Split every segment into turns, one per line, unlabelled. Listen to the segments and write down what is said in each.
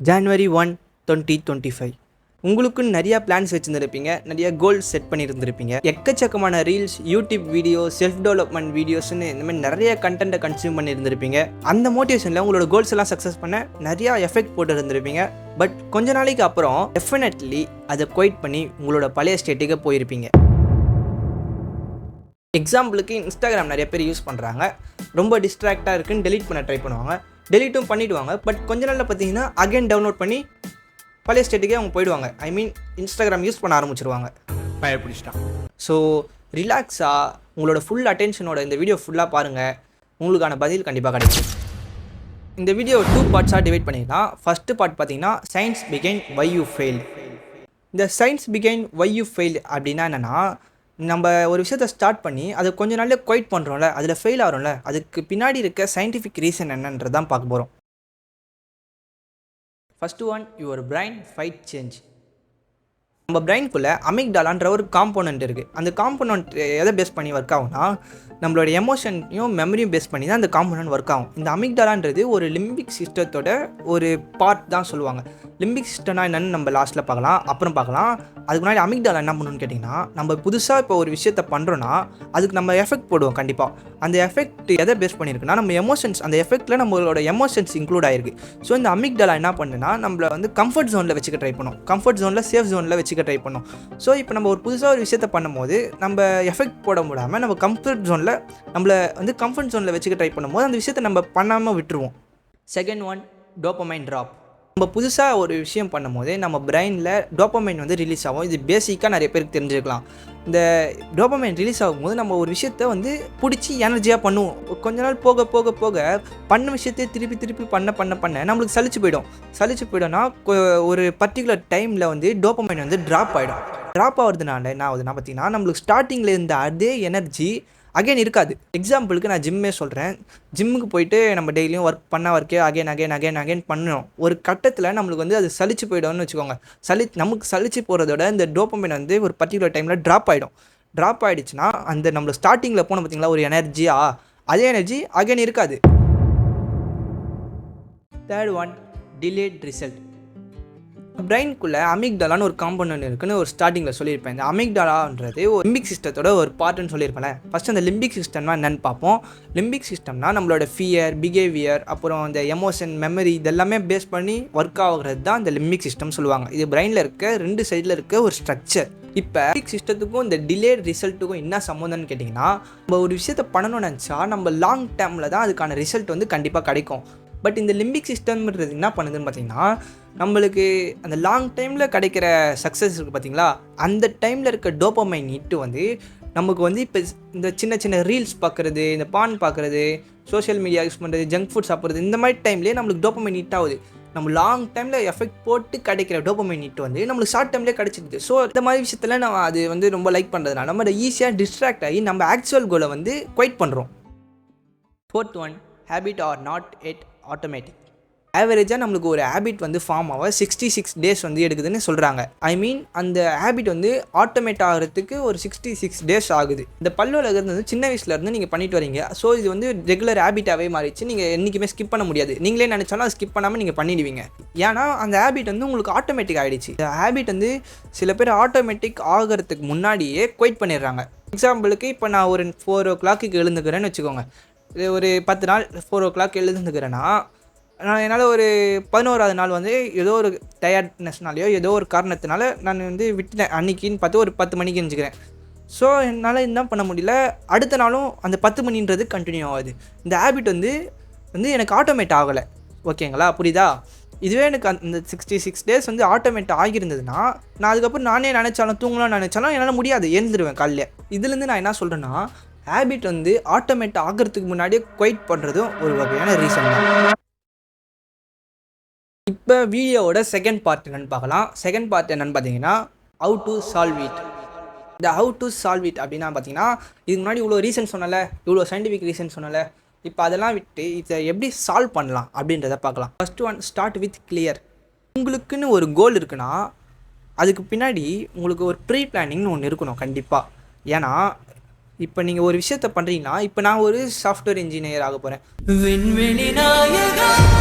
January 1, 2025 உங்களுக்குன்னு நிறையா plans வச்சுருந்துருப்பீங்க, நிறைய கோல்ஸ் செட் பண்ணியிருந்திருப்பீங்க. எக்கச்சக்கமான reels, YouTube video, self development வீடியோஸ்னு இந்த மாதிரி நிறைய கண்டென்ட்டை கன்சியூம் பண்ணியிருந்திருப்பீங்க. அந்த மோட்டிவேஷனில் உங்களோட கோல்ஸ் எல்லாம் சக்ஸஸ் பண்ண நிறையா எஃபெக்ட் போட்டு இருந்திருப்பீங்க. பட் கொஞ்ச நாளைக்கு அப்புறம் டெஃபினெட்லி அதை குவைட் பண்ணி உங்களோட பழைய ஸ்டேட்டுக்கு போயிருப்பீங்க. எக்ஸாம்பிளுக்கு இன்ஸ்டாகிராம் நிறைய பேர் யூஸ் பண்ணுறாங்க, ரொம்ப டிஸ்ட்ராக்டாக இருக்குன்னு டெலீட் பண்ண ட்ரை பண்ணுவாங்க, டெலீட்டும் பண்ணிவிடுவாங்க. பட் கொஞ்ச நாளில் பார்த்தீங்கன்னா அகைன் டவுன்லோட் பண்ணி பழைய ஸ்டேட்டுக்கே அவங்க போயிடுவாங்க. ஐ மீன் இன்ஸ்டாகிராம் யூஸ் பண்ண ஆரம்பிச்சிருவாங்க.
பயப்பிடிச்சிட்டான்.
ஸோ ரிலாக்ஸாக உங்களோட ஃபுல் அட்டென்ஷனோட இந்த வீடியோ ஃபுல்லாக பாருங்கள், உங்களுக்கான பதில் கண்டிப்பாக கிடைக்கும். இந்த வீடியோ 2 பார்ட்ஸாக டிவைட் பண்ணிடலாம். ஃபஸ்ட்டு பார்ட் பார்த்தீங்கன்னா சயின்ஸ் பிகைன் வை யூ ஃபெயில். இந்த சயின்ஸ் பிகைன் வை யூ ஃபெயில் அப்படின்னா என்னென்னா, நம்ம ஒரு விஷயத்தை ஸ்டார்ட் பண்ணி அதை கொஞ்ச நாள்லேயே குவைட் பண்ணுறோம்ல, அதில் ஃபெயில் ஆகிறோம்ல, அதுக்கு பின்னாடி இருக்க சயின்டிஃபிக் ரீசன் என்னன்றது தான் பார்க்க போகிறோம். First one, your brain fight change. நம்ம பிரைனுக்குள்ளே அமிக்டாலான்ற ஒரு காம்போனன்ட் இருக்குது. அந்த காம்போனன்ட் எதை பேஸ் பண்ணி ஒர்க் ஆகும்னா, நம்மளோட எமோஷனையும் மெமரியும் பேஸ் பண்ணி தான் அந்த காம்போனன்ட் ஒர்க் ஆகும். இந்த அமிக்டாலான்றது ஒரு லிம்பிக் சிஸ்டத்தோட ஒரு பார்ட் தான் சொல்லுவாங்க. லிம்பிக் சிஸ்டம்னா என்னென்னு நம்ம லாஸ்ட்டில் பார்க்கலாம், அப்புறம் பார்க்கலாம். அதுக்கு முன்னாடி அமிக்டாலா என்ன பண்ணணும்னு கேட்டிங்கன்னா, நம்ம புதுசாக இப்போ ஒரு விஷயத்தை பண்ணுறோன்னா அதுக்கு நம்ம எஃபெக்ட் போடுவோம் கண்டிப்பாக. அந்த எஃபெக்ட் எதை பேஸ் பண்ணியிருக்குன்னா, நம்ம எமோஷன்ஸ், அந்த எஃபெக்ட்டில் நம்மளோட எமோஷன்ஸ் இன்க்ளூட் ஆகிருக்கு. ஸோ இந்த அமிக்டாலா என்ன பண்ணுன்னா, நம்மளை வந்து கம்ஃபர்ட் ஜோனில் வச்சுக்க ட்ரை பண்ணும், கம்ஃபர்ட் ஜோனில் சேஃப் ஜோனில் வச்சுக்க ட்ரை பண்ணும். ஸோ இப்போ நம்ம ஒரு புதுசாக ஒரு விஷயத்தை பண்ணும்போது நம்ம எஃபெக்ட் போட முடியாமல் நம்ம கம்ஃபர்ட் ஜோனில் நம்மளை வந்து கம்ஃபர்ட் ஜோனில் வச்சுக்க ட்ரை பண்ணும்போது அந்த விஷயத்தை நம்ம பண்ணாமல் விட்டுருவோம். Second one, dopamine drop. நம்ம புதுசாக ஒரு விஷயம் பண்ணும்போது நம்ம பிரெயினில் டோபமைன் வந்து ரிலீஸ் ஆகும். இது பேசிக்காக நிறைய பேருக்கு தெரிஞ்சுக்கலாம். இந்த டோபமைன் ரிலீஸ் ஆகும்போது நம்ம ஒரு விஷயத்தை வந்து பிடிச்சி எனர்ஜியாக பண்ணுவோம். கொஞ்ச நாள் போக போக போக பண்ண விஷயத்தையே திருப்பி திருப்பி பண்ண நம்மளுக்கு சலிச்சு போய்டும்னா ஒரு பர்டிகுலர் டைமில் வந்து டோபமைன் வந்து ட்ராப் ஆகிடும். ட்ராப் ஆகிறதுனால என்ன ஆகுதுன்னா பார்த்தீங்கன்னா, நம்மளுக்கு ஸ்டார்டிங்கில் இருந்த அதே எனர்ஜி அகைன் இருக்காது. எக்ஸாம்பிளுக்கு நான் ஜிம்மே சொல்கிறேன். ஜிம்முக்கு போயிட்டு நம்ம டெய்லியும் ஒர்க்கே அகைன் பண்ணணும். ஒரு கட்டத்தில் நம்மளுக்கு வந்து அது சலிச்சு போய்டும்னு வச்சுக்கோங்க. நமக்கு சலிச்சு போகிறதோட இந்த டோபமைன் வந்து ஒரு பர்டிகுலர் டைமில் ட்ராப் ஆகிடுச்சுன்னா அந்த நம்மளுக்கு ஸ்டார்டிங்கில் போன பார்த்தீங்களா ஒரு எனர்ஜியாக, அதே எனர்ஜி அகைன் இருக்காது. Third one, delayed result. பிரெயின்குள்ளே அமிக்டாலான்னு ஒரு காம்போனன்ட் இருக்குன்னு ஒரு ஸ்டார்டிங்கில் சொல்லியிருப்பேன். இந்த அமிக்டாலான்றது ஒரு லிம்பிக் சிஸ்டத்தோட ஒரு பார்ட்டுன்னு சொல்லியிருப்பேன். ஃபஸ்ட்டு அந்த லிம்பிக் சிஸ்டம்னா என்னென்னு பார்ப்போம். லிம்பிக் சிஸ்டம்னா நம்மளோட ஃபியர், பிஹேவியர், அப்புறம் இந்த எமோஷன், மெமரி இதெல்லாமே பேஸ் பண்ணி ஒர்க் ஆகுறது தான் இந்த லிம்பிக் சிஸ்டம் சொல்லுவாங்க. இது பிரெயினில் இருக்க 2 சைடில் இருக்க ஒரு ஸ்ட்ரக்சர். இப்போ லிம்பிக் சிஸ்டத்துக்கும் இந்த டிலேட் ரிசல்ட்டுக்கும் என்ன சம்மந்தம்னு கேட்டிங்கன்னா, நம்ம ஒரு விஷயத்தை பண்ணணும்னு நினச்சா நம்ம லாங் டேர்மில் தான் அதுக்கான ரிசல்ட் வந்து கண்டிப்பாக கிடைக்கும். பட் இந்த லிம்பிக் சிஸ்டம்ன்றது என்ன பண்ணுதுன்னு பார்த்தீங்கன்னா, நம்மளுக்கு அந்த லாங் டைமில் கிடைக்கிற சக்ஸஸ் இருக்குது பார்த்தீங்களா, அந்த டைமில் இருக்க டோபமைன் ஹிட்டு வந்து நமக்கு வந்து இப்போ இந்த சின்ன சின்ன ரீல்ஸ் பார்க்குறது, இந்த பான் பார்க்குறது, சோஷியல் மீடியா யூஸ் பண்ணுறது, ஜங்க் ஃபுட் சாப்பிட்றது, இந்த மாதிரி டைம்லேயே நம்மளுக்கு டோபமைன் ஹிட் ஆகுது. நம்ம லாங் டைமில் எஃபெக்ட் போட்டு கிடைக்கிற டோபமைன் ஹிட் வந்து நம்மளுக்கு ஷார்ட் டைம்லேயே கிடைச்சிடுது. ஸோ இந்த மாதிரி விஷயத்தில் நம்ம அது வந்து ரொம்ப லைக் பண்ணுறதுனால நம்ம அதை ஈஸியாக டிஸ்ட்ராக்ட் ஆகி நம்ம ஆக்சுவல் கோலை வந்து குவைட் பண்ணுறோம். Fourth one, habit are not at automatic. ஆவரேஜாக நம்மளுக்கு ஒரு ஹேபிட் வந்து ஃபார்ம் ஆக 66 டேஸ் வந்து எடுக்குதுன்னு சொல்கிறாங்க. ஐ மீன் அந்த ஹேபிட் வந்து ஆட்டோமேட் ஆகிறதுக்கு ஒரு 66 டேஸ் ஆகுது. இந்த பல்லு விளக்குறது வந்து சின்ன வயசுலேருந்து நீங்கள் பண்ணிட்டு வரீங்க. ஸோ இது வந்து ரெகுலர் ஹேபிட்டாகவே மாறிடுச்சு. நீங்கள் என்றைக்குமே ஸ்கிப் பண்ண முடியாது. நீங்களே நினச்சாலும் அதை ஸ்கிப் பண்ணாமல் நீங்கள் பண்ணிடுவீங்க. ஏன்னா அந்த ஹேபிட் வந்து உங்களுக்கு ஆட்டோமேட்டிக் ஆகிடுச்சு. இந்த ஹேபிட் வந்து சில பேர் ஆட்டோமேட்டிக் ஆகிறதுக்கு முன்னாடியே குவைட் பண்ணிடுறாங்க. எக்ஸாம்பிளுக்கு இப்போ நான் ஒரு 4 o'clock எழுந்துக்கிறேன்னு வச்சுக்கோங்க. ஒரு 10 நாள் 4 o'clock எழுந்துக்கிறேன்னா, நான் என்னால் ஒரு 11வது நாள் வந்து ஏதோ ஒரு டயர்ட்னஸ்னாலையோ ஏதோ ஒரு காரணத்தினால நான் வந்து விட்டுட்டேன். அன்றைக்கின்னு பார்த்து ஒரு 10 மணிக்கு எழுந்துக்கிறேன். ஸோ என்னால் என்ன பண்ண முடியல, அடுத்த நாளும் அந்த 10 மணின்றது கண்டினியூ ஆகுது. இந்த ஹேபிட் வந்து எனக்கு ஆட்டோமேட் ஆகலை. ஓகேங்களா, புரியுதா? இதுவே எனக்கு அந்த 66 டேஸ் வந்து ஆட்டோமேட் ஆகியிருந்ததுன்னா, நான் அதுக்கப்புறம் நானே தூங்கலாம்னு நினச்சாலும் என்னால் முடியாது, எழுந்துருவேன் காலையில். இதுலேருந்து நான் என்ன சொல்கிறேன்னா, ஹேபிட் வந்து ஆட்டோமேட் ஆகிறதுக்கு முன்னாடியே குவைட் பண்ணுறதும் ஒரு வகையான ரீசன் தான். இப்போ வீடியோவோட செகண்ட் பார்ட் என்னென்னு பார்க்கலாம். செகண்ட் பார்ட் என்னென்னு பார்த்தீங்கன்னா, ஹவு டு சால்வ் இட். இந்த ஹவு டு சால்வ் இட் அப்படின்னா பார்த்தீங்கன்னா, இதுக்கு முன்னாடி இவ்வளோ ரீசன் சொன்னல, இவ்வளோ சயின்டிஃபிக் ரீசன் சொன்னல, இப்போ அதெல்லாம் விட்டு இதை எப்படி சால்வ் பண்ணலாம் அப்படின்றத பார்க்கலாம். First one, start with clear. உங்களுக்குன்னு ஒரு கோல் இருக்குன்னா அதுக்கு பின்னாடி உங்களுக்கு ஒரு ப்ரீ பிளானிங்னு ஒன்று இருக்கணும் கண்டிப்பாக. ஏன்னா இப்போ நீங்கள் ஒரு விஷயத்த பண்ணுறீங்கன்னா, இப்போ நான் ஒரு சாஃப்ட்வேர் இன்ஜினியர் ஆக போகிறேன்.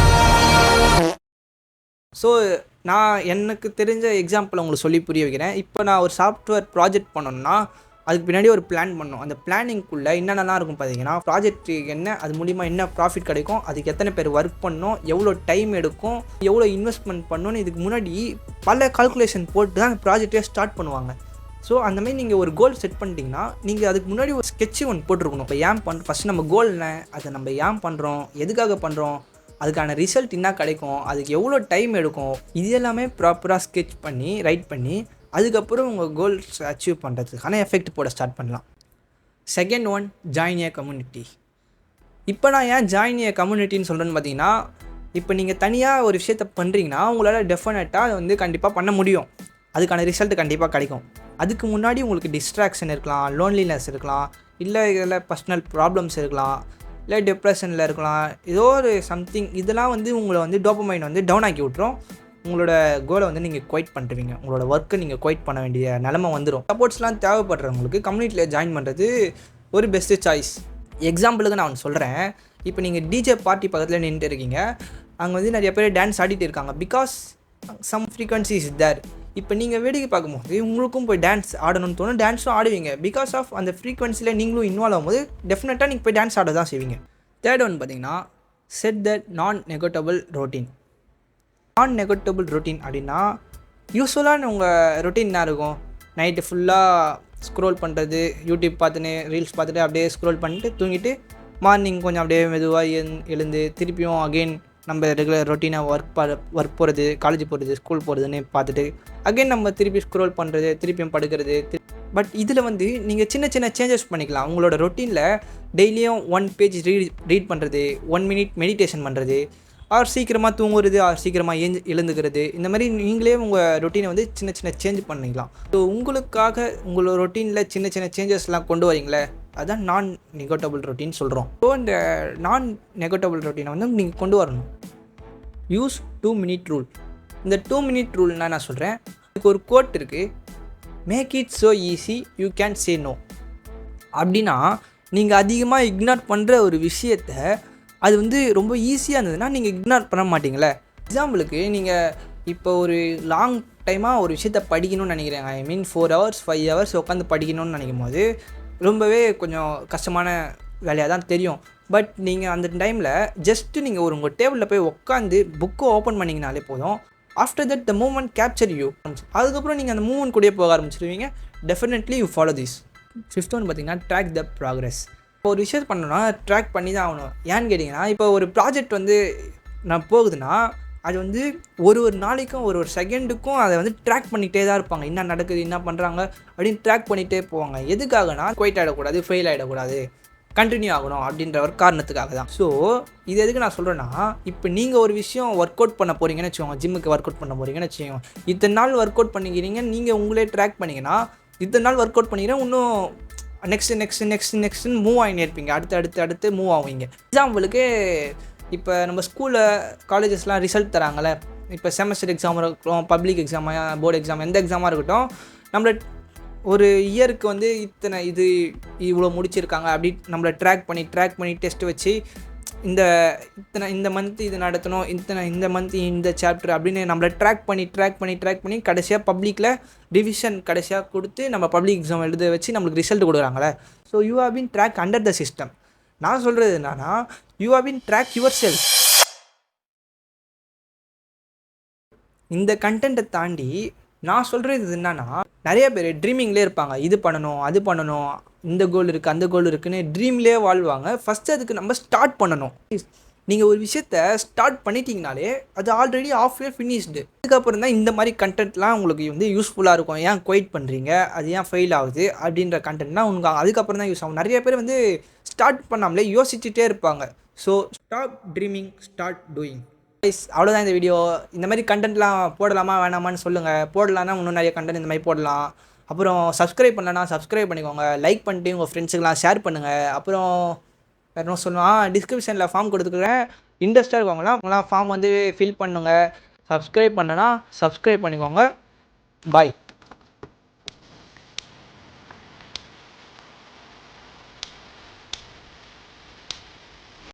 ஸோ நான் எனக்கு தெரிஞ்ச எக்ஸாம்பிள் உங்களுக்கு சொல்லி புரிய வைக்கிறேன். இப்போ நான் ஒரு சாஃப்ட்வேர் ப்ராஜெக்ட் பண்ணணும்னா அதுக்கு பின்னாடி ஒரு பிளான் பண்ணணும். அந்த பிளானிங்குள்ளே என்னென்னலாம் இருக்கும் பார்த்தீங்கன்னா, ப்ராஜெக்ட் என்ன, அது மூலிமா என்ன ப்ராஃபிட் கிடைக்கும், அதுக்கு எத்தனை பேர் ஒர்க் பண்ணணும், எவ்வளோ டைம் எடுக்கும், எவ்வளோ இன்வெஸ்ட்மெண்ட் பண்ணணும்னு இதுக்கு முன்னாடி பல கால்குலேஷன் போட்டு தான் அந்த ப்ராஜெக்டே ஸ்டார்ட் பண்ணுவாங்க. ஸோ அந்தமாதிரி நீங்கள் ஒரு கோல் செட் பண்ணிட்டீங்கன்னா நீங்கள் அதுக்கு முன்னாடி ஒரு ஸ்கெட்சு ஒன்று போட்டிருக்கணும். இப்போ ஏன் ஃபஸ்ட்டு நம்ம கோல் என்ன, அதை நம்ம ஏன் பண்ணுறோம், எதுக்காக பண்ணுறோம், அதுக்கான ரிசல்ட் என்ன கிடைக்கும், அதுக்கு எவ்வளோ டைம் எடுக்கும், இது எல்லாமே ப்ராப்பராக ஸ்கெட்ச் பண்ணி ரைட் பண்ணி அதுக்கப்புறம் உங்கள் கோல்ஸ் அச்சீவ் பண்ணுறதுக்கான எஃபெக்ட் போட ஸ்டார்ட் பண்ணலாம். செகண்ட் ஒன், ஜாயின் ஏ கம்யூனிட்டி. இப்போ நான் ஏன் ஜாயின் ஏ கம்யூனிட்டின்னு சொல்கிறேன்னு பார்த்தீங்கன்னா, இப்போ நீங்கள் தனியாக ஒரு விஷயத்த பண்ணுறீங்கன்னா உங்களால் டெஃபினட்டாக அதை வந்து கண்டிப்பாக பண்ண முடியும், அதுக்கான ரிசல்ட் கண்டிப்பாக கிடைக்கும். அதுக்கு முன்னாடி உங்களுக்கு டிஸ்ட்ராக்ஷன் இருக்கலாம், லோன்லினஸ் இருக்கலாம், இல்லை இதில் பர்சனல் ப்ராப்ளம்ஸ் இருக்கலாம், இல்லை டிப்ரெஷனில் இருக்கலாம், ஏதோ ஒரு சம்திங். இதெல்லாம் வந்து உங்களை வந்து டோபமைன் வந்து டவுன் ஆக்கி விட்ரும். உங்களோட கோலை வந்து நீங்கள் குவைட் பண்ணுறீங்க, உங்களோட ஒர்க்கை நீங்கள் குவைட் பண்ண வேண்டிய நிலமை வந்துடும். சப்போர்ட்ஸ்லாம் தேவைப்படுறவங்களுக்கு கம்யூனிட்டியில் ஜாயின் பண்ணுறது ஒரு பெஸ்ட்டு சாய்ஸ். எக்ஸாம்பிளுக்கு நான் ஒன்று சொல்கிறேன். இப்போ நீங்கள் டிஜே பார்ட்டி பக்கத்தில் நின்றுட்டு இருக்கீங்க, அங்கே வந்து நிறைய பேர் டான்ஸ் ஆடிட்டு இருக்காங்க. Because some frequency is there. இப்போ நீங்கள் வேடிக்கை பார்க்கும்போது உங்களுக்கும் போய் டான்ஸ் ஆடணும்னு தோணும், டான்ஸும் ஆடுவீங்க. பிகாஸ் ஆஃப் அந்த ஃப்ரீக்வன்சியில் நீங்களும் இன்வால்வ் ஆகும்போது டெஃபினட்டாக நீங்கள் போய் டான்ஸ் ஆட தான் செய்வீங்க. தேர்ட் ஒன் பார்த்தீங்கன்னா, செட் தட் நான் நெகட்டபிள் ரொட்டீன். நான் நெகட்டபிள் ரொட்டீன் அப்படின்னா யூஸ்வலாக உங்கள் ரொட்டீன் என்ன இருக்கும், நைட்டு ஃபுல்லாக ஸ்க்ரோல் பண்ணுறது, யூடியூப் பார்த்துன்னு ரீல்ஸ் பார்த்துட்டு அப்படியே ஸ்க்ரோல் பண்ணிட்டு தூங்கிட்டு மார்னிங் கொஞ்சம் அப்படியே மெதுவாக எழுந்து திருப்பியும் அகெயின் நம்ம ரெகுலர் ரொட்டீனாக ஒர்க் போகிறது, காலேஜ் போகிறது, ஸ்கூல் போகிறதுன்னு பார்த்துட்டு அகெயின் நம்ம திருப்பி ஸ்க்ரோல் பண்ணுறது, திருப்பியும் படுக்கிறது. பட் இதில் வந்து நீங்கள் சின்ன சின்ன சேஞ்சஸ் பண்ணிக்கலாம். உங்களோட ரொட்டீனில் டெய்லியும் 1 பேஜ் ரீட் பண்ணுறது, 1 மினிட் மெடிடேஷன் பண்ணுறது, ஆர் சீக்கிரமாக தூங்குறது, ஆர் சீக்கிரமாக எழுந்துக்கிறது. இந்த மாதிரி நீங்களே உங்கள் ரொட்டீனை வந்து சின்ன சின்ன சேஞ்ச் பண்ணிக்கலாம். ஸோ உங்களுக்காக உங்களோட ரொட்டீனில் சின்ன சின்ன சேஞ்சஸ்லாம் கொண்டு வரீங்களே, அதுதான் நான் நெகட்டபிள் ரொட்டீன் சொல்கிறோம். ஸோ இந்த நான் நெகட்டபிள் ரொட்டீனை வந்து நீங்கள் கொண்டு வரணும். Use 2 minute rule. இந்த 2 மினிட் ரூல்னா நான் சொல்கிறேன், இதுக்கு ஒரு கோட் இருக்குது, make it so easy you can say no. அப்படின்னா நீங்கள் அதிகமாக இக்னோர் பண்ணுற ஒரு விஷயத்தை அது வந்து ரொம்ப ஈஸியாக இருந்ததுன்னா நீங்கள் இக்னோர் பண்ண மாட்டிங்களே. எக்ஸாம்பிளுக்கு நீங்கள் இப்போ ஒரு லாங் டைமாக ஒரு விஷயத்தை படிக்கணும்னு நினைக்கிறேன், ஐ மீன் 4 hours 5 hours உட்காந்து படிக்கணும்னு நினைக்கும் போது ரொம்பவே கொஞ்சம் கஷ்டமான வேலையாக தான் தெரியும். பட் நீங்கள் அந்த டைமில் ஜஸ்ட்டு நீங்கள் உங்கள் டேபிளில் போய் உட்காந்து புக்கை ஓப்பன் பண்ணிங்கனாலே போதும். After that the moment capture you. அதுக்கப்புறம் நீங்கள் அந்த மூமெண்ட் கூடயே போக ஆரம்பிச்சிருவீங்க. Definitely you follow this. 5th one பார்த்தீங்கன்னா, ட்ராக் த ப்ராக்ரஸ். இப்போ ஒரு விஷயம் பண்ணணும்னா ட்ராக் பண்ணி தான் ஆகணும். ஏன்னு கேட்டிங்கன்னா, இப்போ ஒரு ப்ராஜெக்ட் வந்து நான் போகுதுன்னா அது வந்து ஒரு நாளைக்கும் ஒரு செகண்டுக்கும் அதை வந்து ட்ராக் பண்ணிகிட்டே தான் இருப்பாங்க. என்ன நடக்குது, என்ன பண்ணுறாங்க அப்படின்னு ட்ராக் பண்ணிகிட்டே போவாங்க. எதுக்காகனா குவைட் ஆகிடக்கூடாது, ஃபெயில் ஆகிடக்கூடாது, கண்டினியூ ஆகணும் அப்படின்ற ஒரு காரணத்துக்காக தான். ஸோ இது எதுக்கு நான் சொல்கிறேன்னா, இப்போ நீங்கள் ஒரு விஷயம் ஒர்க் அவுட் பண்ண போகிறீங்கன்னு வச்சுக்கோங்க, ஜிம்முக்கு ஒர்க் அவுட் பண்ண போகிறீங்கன்னு வச்சுக்கோங்க, இத்தனை நாள் ஒர்க் அவுட் பண்ணிக்கிறீங்க, நீங்கள் உங்களே ட்ராக் பண்ணிங்கன்னா இத்தனை நாள் ஒர்க் அவுட் பண்ணிக்கிறேன், இன்னும் நெக்ஸ்ட்டு மூவ் ஆகினே இருப்பீங்க, அடுத்து மூவ் ஆவீங்க. எக்ஸாம்பிளுக்கு இப்போ நம்ம ஸ்கூலில் காலேஜஸ்லாம் ரிசல்ட் தராங்களே, இப்போ செமஸ்டர் எக்ஸாம் இருக்கட்டும், பப்ளிக் எக்ஸாமாக, போர்டு எக்ஸாம், எந்த எக்ஸாமாக இருக்கட்டும், நம்மளை ஒரு இயருக்கு வந்து இவ்வளோ முடிச்சிருக்காங்க அப்படி நம்மளை ட்ராக் பண்ணி டெஸ்ட் வச்சு இந்த மந்த் இது நடத்தணும், இந்த மந்த் இந்த சாப்டர் அப்படின்னு நம்மளை ட்ராக் பண்ணி கடைசியாக பப்ளிக்கில் ரிவிஷன் கடைசியாக கொடுத்து நம்ம பப்ளிக் எக்ஸாம் எழுத வச்சு நம்மளுக்கு ரிசல்ட் கொடுக்குறாங்களே. So you have been track under the system. நான் சொல்கிறது என்னன்னா, you have been track yourself. இந்த கண்டென்ட்டை தாண்டி நான் சொல்கிறது என்னன்னா, நிறைய பேர் ட்ரீமிங்லேயே இருப்பாங்க. இது பண்ணணும், அது பண்ணணும், இந்த கோல் இருக்குது, அந்த கோல் இருக்குன்னு ட்ரீம்லேயே வாழ்வாங்க. ஃபஸ்ட்டு அதுக்கு நம்ம ஸ்டார்ட் பண்ணணும். நீங்கள் ஒரு விஷயத்த ஸ்டார்ட் பண்ணிட்டீங்கனாலே அது ஆல்ரெடி ஆஃப்வே ஃபினிஷ்டு. அதுக்கப்புறம் தான் இந்த மாதிரி கண்டென்ட்லாம் உங்களுக்கு வந்து யூஸ்ஃபுல்லாக இருக்கும். ஏன் குவைட் பண்ணுறீங்க, அது ஏன் ஃபெயில் ஆகுது அப்படின்ற கண்டென்ட்லாம் உங்களுக்கு அதுக்கப்புறம் தான் யூஸ் ஆகும். நிறைய பேர் வந்து ஸ்டார்ட் பண்ணாமலே யோசிச்சுட்டே இருப்பாங்க. So stop dreaming, start doing. அவ்வளோதான் இந்த வீடியோ. இந்த மாதிரி கண்டென்ட்லாம் போடலாமா வேணாமான்னு சொல்லுங்கள். போடலான்னா இன்னும் நிறைய கண்டென்ட் இந்த மாதிரி போடலாம். அப்புறம் சப்ஸ்கிரைப் பண்ணலன்னா சப்ஸ்கிரைப் பண்ணிக்கோங்க. லைக் பண்ணிட்டு உங்கள் ஃப்ரெண்ட்ஸுக்கெலாம் ஷேர் பண்ணுங்கள். அப்புறம் வேறு என்ன சொல்லுவான், டிஸ்கிரிப்ஷனில் ஃபார்ம் கொடுத்துக்கிறேன். இன்ட்ரெஸ்ட்டாக இருக்கவங்களாம் ஃபார்ம் வந்து ஃபில் பண்ணுங்கள். சப்ஸ்கிரைப் பண்ணனா சப்ஸ்கிரைப் பண்ணிக்கோங்க. பாய்.